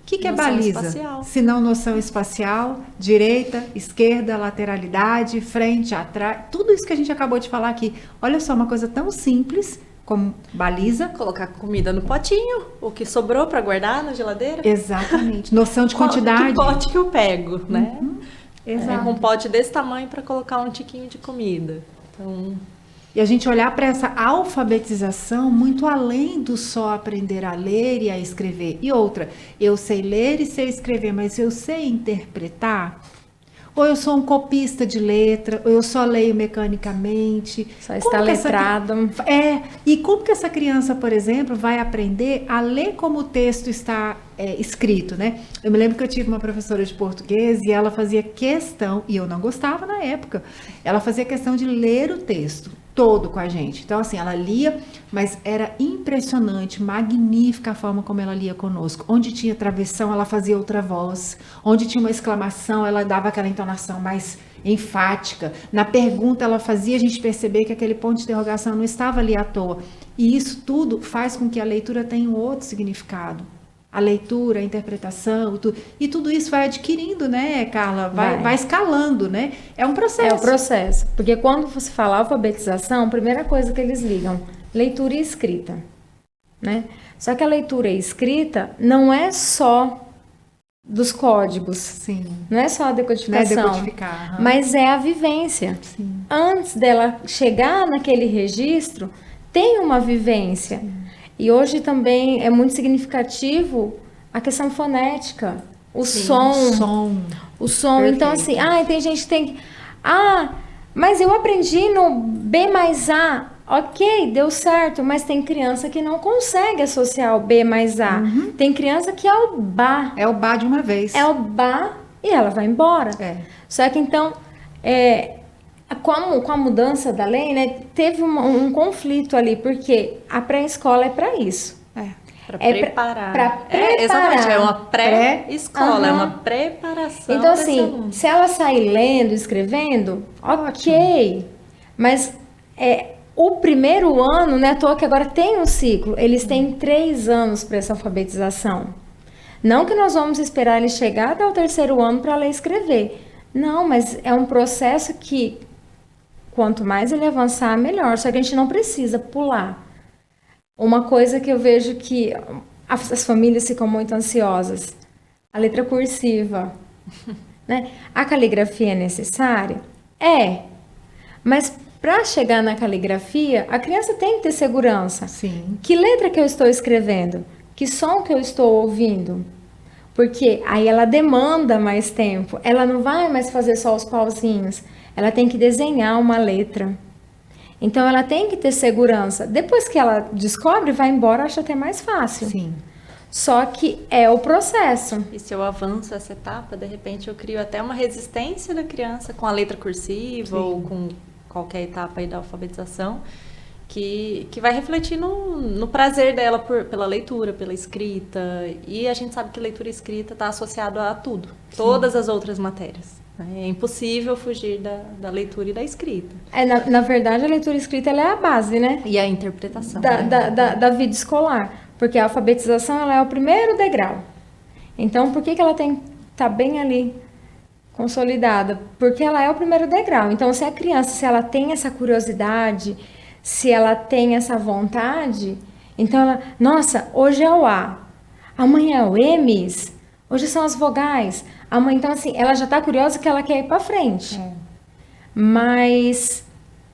O que é baliza? Espacial. Se não noção espacial, direita, esquerda, lateralidade, frente, atrás, tudo isso que a gente acabou de falar aqui. Olha só, uma coisa tão simples como baliza. Colocar comida no potinho, o que sobrou para guardar na geladeira. Exatamente. Noção de quantidade. Que pote que eu pego, né? Exato. Um pote desse tamanho para colocar um tiquinho de comida. Então... E a gente olhar para essa alfabetização muito além do só aprender a ler e a escrever. E outra, eu sei ler e sei escrever, mas eu sei interpretar? Ou eu sou um copista de letra, ou eu só leio mecanicamente. Só está letrado. E como que essa criança, por exemplo, vai aprender a ler como o texto está escrito, né? Eu me lembro que eu tive uma professora de português e ela fazia questão, e eu não gostava na época, ela fazia questão de ler o texto todo com a gente. Então, assim, ela lia, mas era impressionante, magnífica a forma como ela lia conosco. Onde tinha travessão, ela fazia outra voz. Onde tinha uma exclamação, ela dava aquela entonação mais enfática. Na pergunta, ela fazia a gente perceber que aquele ponto de interrogação não estava ali à toa. E isso tudo faz com que a leitura tenha um outro significado. A leitura, a interpretação, e tudo isso vai adquirindo, né, Carla? Vai escalando, né? É um processo. É o processo. Porque quando você fala alfabetização, a primeira coisa que eles ligam, leitura e escrita, né? Só que a leitura e escrita não é só dos códigos. Sim. Não é só a decodificação. Não é decodificar. Mas é a vivência. Sim. Antes dela chegar naquele registro, tem uma vivência. Sim. E hoje também é muito significativo a questão fonética, o som. O som. Perfeito. Então, assim, tem gente que tem... mas eu aprendi no B mais A. Ok, deu certo, mas tem criança que não consegue associar o B mais A. Uhum. Tem criança que é o Bá. É o Bá de uma vez. É o Bá e ela vai embora. Só que então... Com a mudança da lei, né, teve um conflito ali, porque a pré-escola é para isso. Para preparar. Exatamente, é uma pré-escola, é uma preparação. Então, assim, se ela sair lendo, escrevendo, ok. Mas o primeiro ano, né, à toa que agora tem um ciclo, eles têm 3 anos para essa alfabetização. Não que nós vamos esperar ele chegar até o 3º ano para ler e escrever. Não, mas é um processo que quanto mais ele avançar, melhor. Só que a gente não precisa pular. Uma coisa que eu vejo que as famílias ficam muito ansiosas. A letra cursiva. Né? A caligrafia é necessária? Mas para chegar na caligrafia, a criança tem que ter segurança. Sim. Que letra que eu estou escrevendo? Que som que eu estou ouvindo? Porque aí ela demanda mais tempo. Ela não vai mais fazer só os pauzinhos. Ela tem que desenhar uma letra. Então, ela tem que ter segurança. Depois que ela descobre, vai embora, acha até mais fácil. Sim. Só que é o processo. E se eu avanço essa etapa, de repente eu crio até uma resistência da criança com a letra cursiva ou com qualquer etapa aí da alfabetização, que vai refletir no prazer dela pela leitura, pela escrita. E a gente sabe que leitura e escrita está associado a tudo, todas as outras matérias. É impossível fugir da leitura e da escrita. Na verdade, a leitura e escrita ela é a base, né? E a interpretação. Da vida escolar. Porque a alfabetização ela é o primeiro degrau. Então, por que ela tem que estar bem ali, consolidada? Porque ela é o primeiro degrau. Então, se a criança, se ela tem essa curiosidade, se ela tem essa vontade, então ela... Nossa, hoje é o A. Amanhã é o E, Miss. Hoje são as vogais. Então, assim, ela já está curiosa que ela quer ir para frente. Mas,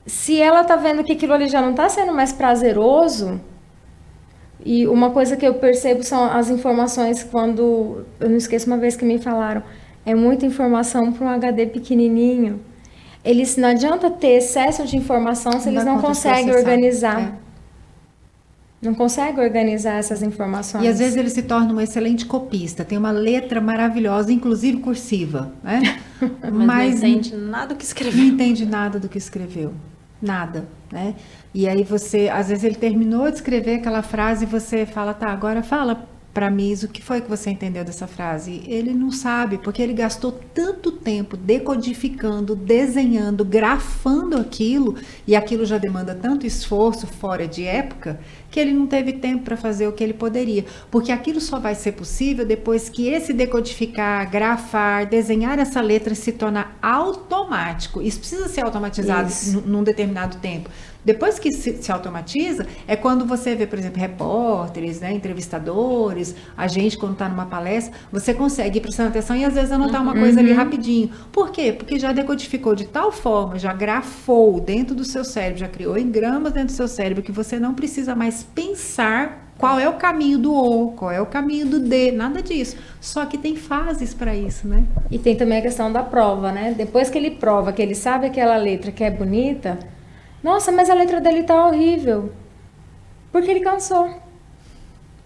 se ela está vendo que aquilo ali já não está sendo mais prazeroso, e uma coisa que eu percebo são as informações quando... Eu não esqueço uma vez que me falaram, é muita informação para um HD pequenininho. Não adianta ter excesso de informação se eles não conseguem organizar. Não consegue organizar essas informações. E às vezes ele se torna um excelente copista, tem uma letra maravilhosa, inclusive cursiva, né? Mas não entende nada do que escreveu. Não entende nada do que escreveu. Nada, né? E aí às vezes ele terminou de escrever aquela frase e você fala, agora fala para mim o que foi que você entendeu dessa frase. Ele não sabe, porque ele gastou tanto tempo decodificando, desenhando, grafando aquilo, e aquilo já demanda tanto esforço fora de época, que ele não teve tempo para fazer o que ele poderia. Porque aquilo só vai ser possível depois que esse decodificar, grafar, desenhar essa letra se tornar automático. Isso precisa ser automatizado num determinado tempo. Depois que se automatiza, é quando você vê, por exemplo, repórteres, né, entrevistadores, a gente quando está numa palestra, você consegue ir prestando atenção e às vezes anotar uma coisa ali rapidinho. Por quê? Porque já decodificou de tal forma, já grafou dentro do seu cérebro, já criou engramas dentro do seu cérebro, que você não precisa mais pensar qual é o caminho do O, qual é o caminho do D, nada disso. Só que tem fases para isso, né? E tem também a questão da prova, né? Depois que ele prova que ele sabe aquela letra que é bonita, nossa, mas a letra dele tá horrível. Porque ele cansou.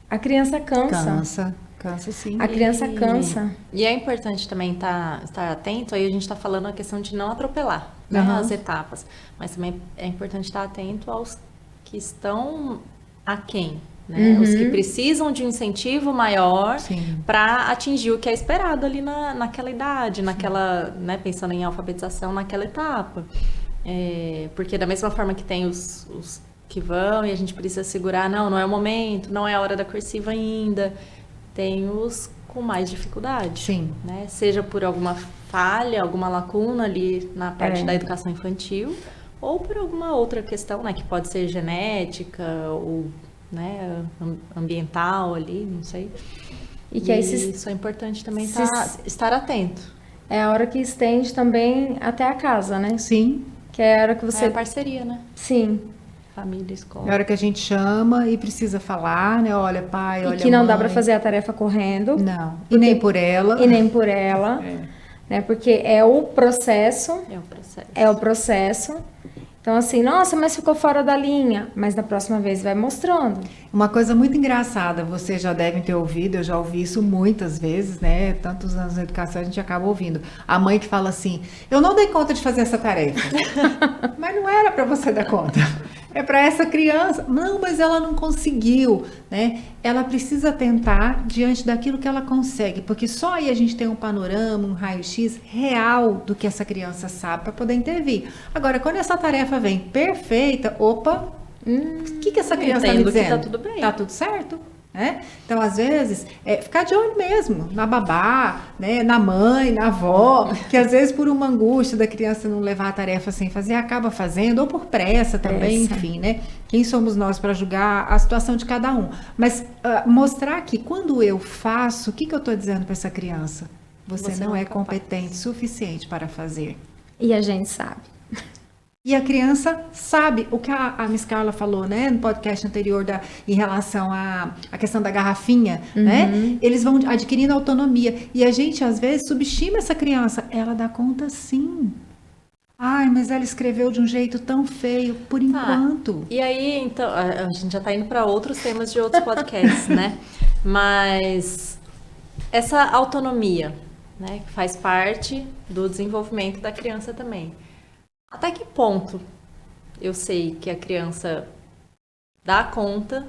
A criança cansa. Cansa sim. A criança cansa. E é importante também estar atento, aí a gente está falando a questão de não atropelar, né, as etapas. Mas também é importante estar atento aos que estão aquém, né? Os que precisam de um incentivo maior para atingir o que é esperado ali naquela idade, naquela, né, pensando em alfabetização naquela etapa. Porque da mesma forma que tem os que vão e a gente precisa segurar, não é o momento, não é a hora da cursiva ainda. Tem os com mais dificuldade. Sim. Né? Seja por alguma falha, alguma lacuna ali na parte da educação infantil, ou por alguma outra questão, né? Que pode ser genética ou, né, ambiental ali, não sei. E que aí isso é importante também estar atento. É a hora que estende também até a casa, né? Sim. Que é a hora que você... É a parceria, né? Sim. Família, escola. É a hora que a gente chama e precisa falar, né? Olha, pai, olha, E que não mãe. dá para fazer a tarefa correndo. Não. E nem por ela. E nem por ela. Né? Porque é o processo. É o processo. É o processo. Então, assim, nossa, mas ficou fora da linha. Mas na próxima vez vai mostrando. Uma coisa muito engraçada, vocês já devem ter ouvido, eu já ouvi isso muitas vezes, né? Tantos anos na educação a gente acaba ouvindo. A mãe que fala assim, eu não dei conta de fazer essa tarefa. Mas não era para você dar conta. É para essa criança. Não, mas ela não conseguiu, né? Ela precisa tentar diante daquilo que ela consegue, porque só aí a gente tem um panorama, um raio-x real do que essa criança sabe para poder intervir. Agora, quando essa tarefa vem perfeita, opa, o que essa criança está me dizendo? Que tá tudo bem. Tá tudo certo? Né? Então, às vezes, ficar de olho mesmo, na babá, né? Na mãe, na avó, que às vezes por uma angústia da criança não levar a tarefa sem fazer, acaba fazendo, ou por pressa também, enfim, né? Quem somos nós para julgar a situação de cada um? Mas mostrar que quando eu faço, o que eu estou dizendo para essa criança? Você não é competente suficiente para fazer. E a gente sabe. E a criança sabe o que a Miss Carla falou, né, no podcast anterior em relação à questão da garrafinha, né? Eles vão adquirindo autonomia. E a gente, às vezes, subestima essa criança. Ela dá conta, sim. Ai, mas ela escreveu de um jeito tão feio, por enquanto. E aí, então, a gente já está indo para outros temas de outros podcasts, né? Mas essa autonomia, né, que faz parte do desenvolvimento da criança também. Até que ponto eu sei que a criança dá conta,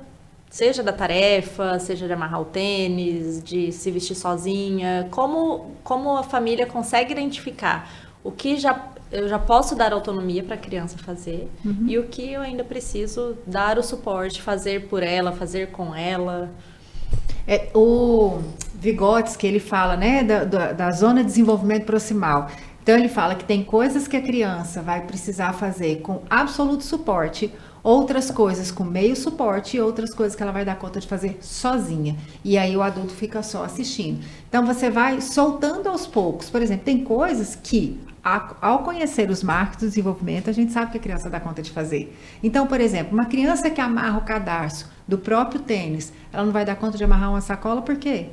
seja da tarefa, seja de amarrar o tênis, de se vestir sozinha, como a família consegue identificar o que eu já posso dar autonomia para a criança fazer e o que eu ainda preciso dar o suporte, fazer por ela, fazer com ela. O Vygotsky, ele fala, né, da zona de desenvolvimento proximal. Então, ele fala que tem coisas que a criança vai precisar fazer com absoluto suporte, outras coisas com meio suporte e outras coisas que ela vai dar conta de fazer sozinha. E aí o adulto fica só assistindo. Então, você vai soltando aos poucos. Por exemplo, tem coisas que, ao conhecer os marcos do desenvolvimento, a gente sabe que a criança dá conta de fazer. Então, por exemplo, uma criança que amarra o cadarço do próprio tênis, ela não vai dar conta de amarrar uma sacola, por quê?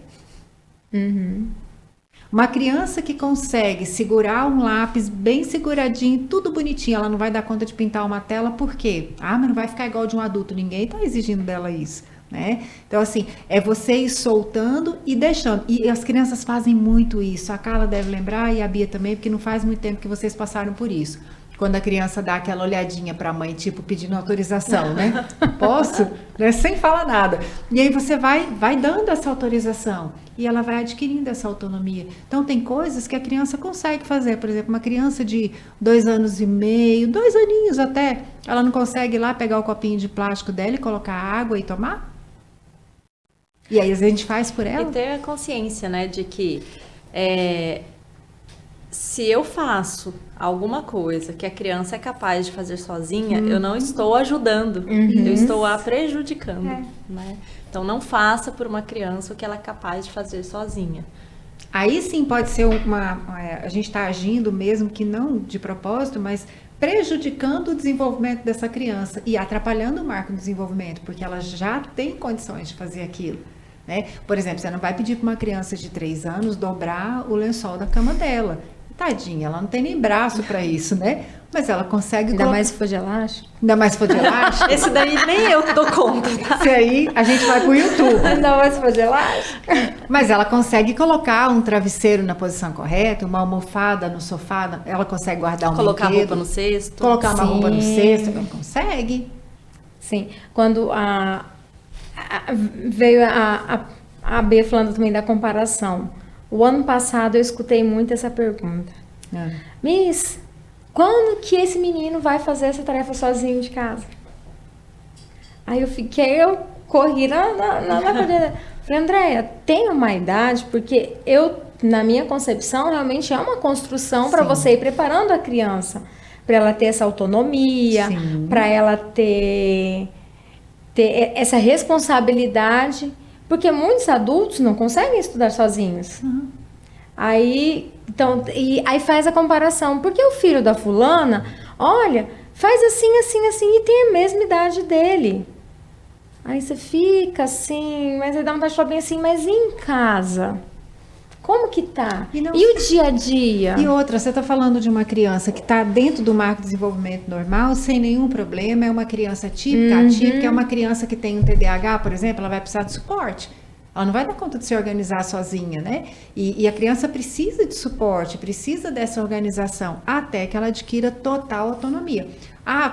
Uma criança que consegue segurar um lápis bem seguradinho, tudo bonitinho, ela não vai dar conta de pintar uma tela, por quê? Mas não vai ficar igual de um adulto, ninguém está exigindo dela isso, né? Então, assim, é você ir soltando e deixando. E as crianças fazem muito isso, a Carla deve lembrar e a Bia também, porque não faz muito tempo que vocês passaram por isso. Quando a criança dá aquela olhadinha para a mãe, tipo, pedindo autorização, né? Posso? Né? Sem falar nada. E aí você vai dando essa autorização e ela vai adquirindo essa autonomia. Então, tem coisas que a criança consegue fazer. Por exemplo, uma criança de 2 anos e meio, 2 aninhos até, ela não consegue ir lá pegar o copinho de plástico dela e colocar água e tomar? E aí a gente faz por ela? E ter a consciência, né, de que se eu faço alguma coisa que a criança é capaz de fazer sozinha, eu não estou ajudando, eu estou a prejudicando, né? Então, não faça por uma criança o que ela é capaz de fazer sozinha. Aí sim pode ser a gente está agindo mesmo que não de propósito, mas prejudicando o desenvolvimento dessa criança e atrapalhando o marco do desenvolvimento, porque ela já tem condições de fazer aquilo. Né? Por exemplo, você não vai pedir para uma criança de 3 anos dobrar o lençol da cama dela. Tadinha, ela não tem nem braço para isso, né? Mas ela consegue... Ainda mais se for de elástico. Ainda mais se for de elástico. Esse daí nem eu dou conta, tá? Esse aí a gente vai pro YouTube. Ainda mais se for de elástico. Mas ela consegue colocar um travesseiro na posição correta, uma almofada no sofá, ela consegue guardar um colocar brinquedo. Roupa no cesto. Colocar uma roupa no cesto, ela consegue. Sim, quando veio a B falando também da comparação. O ano passado eu escutei muito essa pergunta. Miss, quando que esse menino vai fazer essa tarefa sozinho de casa? Aí eu corri na coordenadora. Falei, Andréia, tem uma idade, porque na minha concepção, realmente é uma construção para você ir preparando a criança, para ela ter essa autonomia, para ela ter essa responsabilidade, porque muitos adultos não conseguem estudar sozinhos. Aí faz a comparação, porque o filho da fulana, olha, faz assim, assim, assim, e tem a mesma idade dele. Aí você fica assim, mas aí dá vontade de falar bem assim, mas e em casa? Como que tá? E o dia a dia? E outra, você está falando de uma criança que está dentro do marco de desenvolvimento normal, sem nenhum problema, é uma criança típica, atípica, é uma criança que tem um TDAH, por exemplo, ela vai precisar de suporte. Ela não vai dar conta de se organizar sozinha, né? E a criança precisa de suporte, precisa dessa organização, até que ela adquira total autonomia.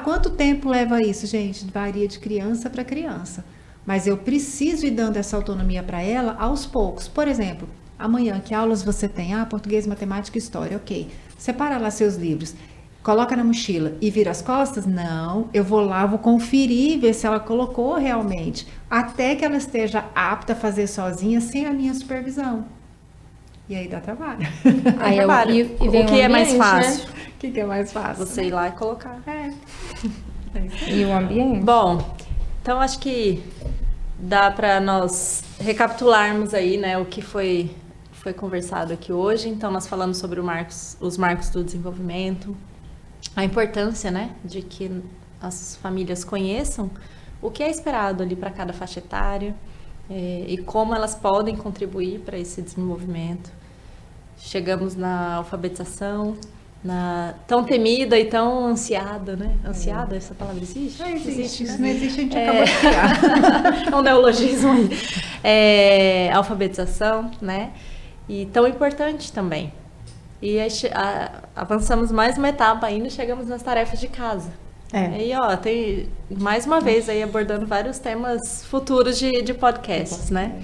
Quanto tempo leva isso, gente? Varia de criança para criança. Mas eu preciso ir dando essa autonomia para ela aos poucos. Por exemplo, amanhã, que aulas você tem? Português, matemática e história. Ok. Separa lá seus livros. Coloca na mochila e vira as costas? Não. Eu vou lá, vou conferir, ver se ela colocou realmente. Até que ela esteja apta a fazer sozinha, sem a minha supervisão. E aí dá trabalho. Aí o que é mais fácil? Né? O que é mais fácil? Você ir lá e colocar. E o ambiente? Bom, então acho que dá para nós recapitularmos aí, né, o que foi conversado aqui hoje. Então nós falamos sobre os marcos do desenvolvimento, a importância, né, de que as famílias conheçam o que é esperado ali para cada faixa etária e como elas podem contribuir para esse desenvolvimento. Chegamos na alfabetização, tão temida e tão ansiada, né? Ansiada, essa palavra existe? Não existe, né? Isso não existe, a gente acabou de criar. É um neologismo aí. Alfabetização, né? E tão importante também. E avançamos mais uma etapa ainda, chegamos nas tarefas de casa. E tem mais uma vez aí abordando vários temas futuros de podcasts, né?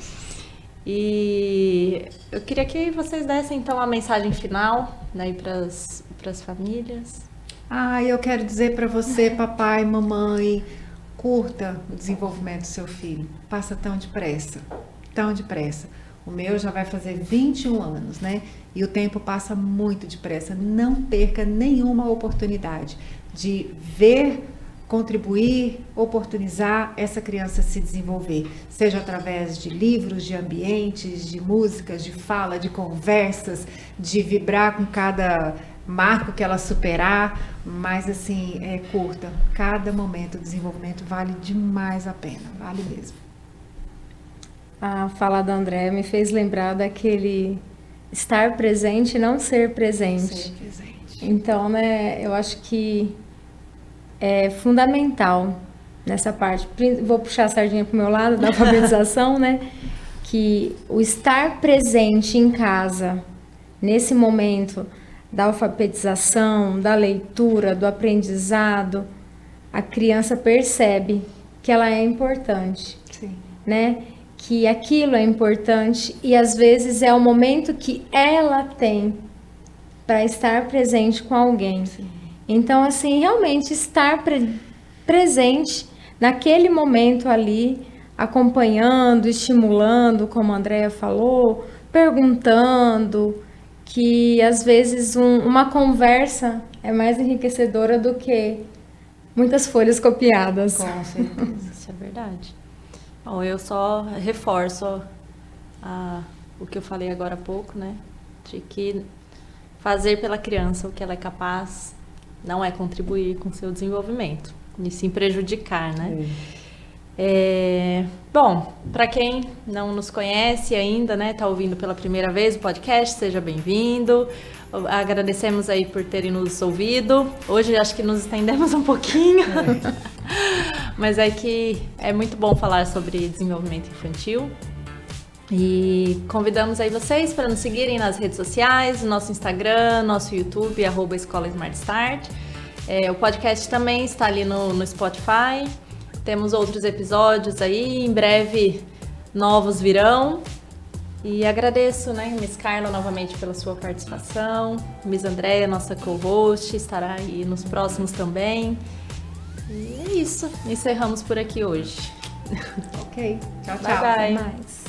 E eu queria que vocês dessem então a mensagem final, né, para as famílias. Eu quero dizer para você, papai, mamãe, curta o desenvolvimento do seu filho. Passa tão depressa, tão depressa. O meu já vai fazer 21 anos, né? E o tempo passa muito depressa. Não perca nenhuma oportunidade de ver, contribuir, oportunizar essa criança se desenvolver, seja através de livros, de ambientes, de músicas, de fala, de conversas, de vibrar com cada marco que ela superar, mas assim, curta. Cada momento de desenvolvimento vale demais a pena, vale mesmo. A fala da Andréia me fez lembrar daquele estar presente e não ser presente. Ser presente. Então, né, eu acho que é fundamental nessa parte. Vou puxar a sardinha pro meu lado, da alfabetização, né? Que o estar presente em casa, nesse momento da alfabetização, da leitura, do aprendizado, a criança percebe que ela é importante. Sim. Né? Que aquilo é importante e às vezes é o momento que ela tem para estar presente com alguém. Sim. Então, assim, realmente estar presente naquele momento ali, acompanhando, estimulando, como a Andréia falou, perguntando, que às vezes uma conversa é mais enriquecedora do que muitas folhas copiadas. Com certeza. Isso é verdade. Bom, eu só reforço o que eu falei agora há pouco, né? De que fazer pela criança o que ela é capaz não é contribuir com o seu desenvolvimento, e sim prejudicar, né? Bom, para quem não nos conhece ainda, né, tá ouvindo pela primeira vez o podcast, seja bem-vindo. Agradecemos aí por terem nos ouvido. Hoje acho que nos estendemos um pouquinho, mas é que é muito bom falar sobre desenvolvimento infantil. E convidamos aí vocês para nos seguirem nas redes sociais, no nosso Instagram, nosso YouTube, @Escola Smart Start. O podcast também está ali no Spotify. Temos outros episódios aí, em breve novos virão. E agradeço, né, Miss Carla, novamente pela sua participação. Miss Andréia, nossa co-host, estará aí nos próximos também. E é isso. Encerramos por aqui hoje. Ok. Tchau, tchau. Bye, bye. Até mais.